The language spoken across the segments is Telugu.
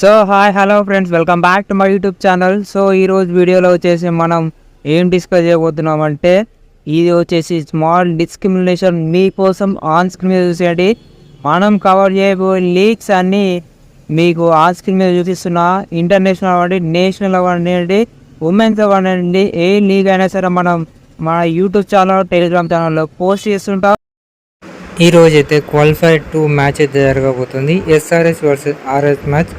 So hi hello friends, welcome back to my YouTube channel. So ఈరోజు వీడియోలో వచ్చేసి మనం ఏం డిస్కస్ చేయబోతున్నాం అంటే, ఇది వచ్చేసి స్మాల్ డిస్క్రిమినేషన్ మీకోసం ఆన్ స్క్రీన్ మీద చూసేయండి. మనం కవర్ చేయబోయే లీక్స్ అన్నీ మీకు ఆన్ స్క్రీన్ మీద చూపిస్తున్నా. ఇంటర్నేషనల్ అవ్వండి, నేషనల్ అవ్వండి, ఉమెన్స్ అవ్వండి, ఏ లీగ్ అయినా సరే మనం మన యూట్యూబ్ ఛానల్, టెలిగ్రామ్ ఛానల్లో పోస్ట్ చేస్తుంటాం. ఈరోజు అయితే క్వాలిఫైడ్ 2 మ్యాచ్ అయితే జరగబోతుంది, ఎస్ఆర్ఎస్ వర్సెస్ ఆర్ఎస్ మ్యాచ్.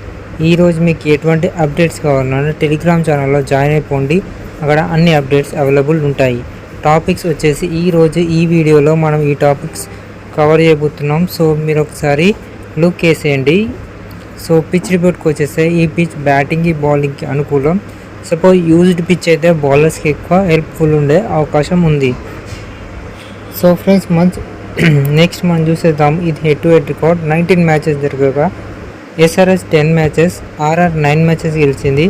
ఈరోజు మీకు ఎటువంటి అప్డేట్స్ కావాలన్నా టెలిగ్రామ్ ఛానల్లో జాయిన్ అయిపోండి, అక్కడ అన్ని అప్డేట్స్ అవైలబుల్ ఉంటాయి. టాపిక్స్ వచ్చేసి ఈరోజు ఈ వీడియోలో మనం ఈ టాపిక్స్ కవర్ చేయబోతున్నాం. సో మీరు ఒకసారి లుక్ వేసేయండి. సో పిచ్ రిపోర్ట్కి వచ్చేస్తే ఈ పిచ్ బ్యాటింగ్కి బౌలింగ్కి అనుకూలం. సపోజ్ యూజ్డ్ పిచ్ అయితే బౌలర్స్కి ఎక్కువ హెల్ప్ఫుల్ ఉండే అవకాశం ఉంది. సో ఫ్రెండ్స్ నెక్స్ట్ మనం చూసేద్దాం. ఇది head to head record. 19 matches జరగగా ఎస్ఆర్ఎస్ 10 మ్యాచెస్, ఆర్ఆర్ 9 మ్యాచెస్ గెలిచింది.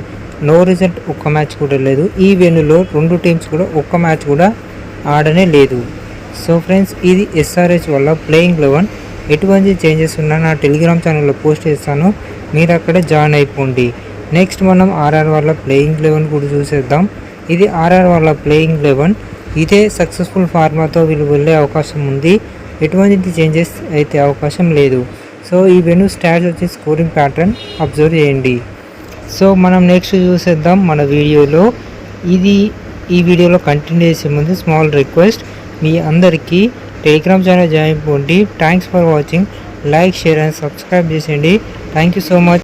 నో రిజల్ట్, ఒక్క మ్యాచ్ కూడా లేదు. ఈ వెన్యూలో 2 టీమ్స్ కూడా ఒక్క మ్యాచ్ కూడా ఆడనే లేదు. సో ఫ్రెండ్స్, ఇది ఎస్ఆర్ఎస్ వల్ల ప్లేయింగ్ 11. ఎటువంటి చేంజెస్ ఉన్నా నా టెలిగ్రామ్ ఛానల్లో పోస్ట్ చేస్తాను, మీరు అక్కడ జాయిన్ అయిపోండి. నెక్స్ట్ మనం ఆర్ఆర్ వల్ల ప్లేయింగ్ 11 కూడా చూసేద్దాం. ఇది ఆర్ఆర్ వల్ల ప్లేయింగ్ 11. ఇదే సక్సెస్ఫుల్ ఫార్మాతో వీళ్ళు వెళ్ళే అవకాశం ఉంది. ఎటువంటి చేంజెస్ అయితే అవకాశం లేదు. సో ఈ వెన్యూ స్టాట్స్ వచ్చి స్కోరింగ్ ప్యాటర్న్ అబ్జర్వ్ చేయండి. సో మనం నెక్స్ట్ చూసేద్దాం మన వీడియోలో. ఈ వీడియోలో కంటిన్యూ చేసే ముందు స్మాల్ రిక్వెస్ట్, మీ అందరికీ టెలిగ్రామ్ ఛానల్ జాయిన్ అయిపోండి. Thanks for watching. Like, share and subscribe చేసేయండి. Thank you so much.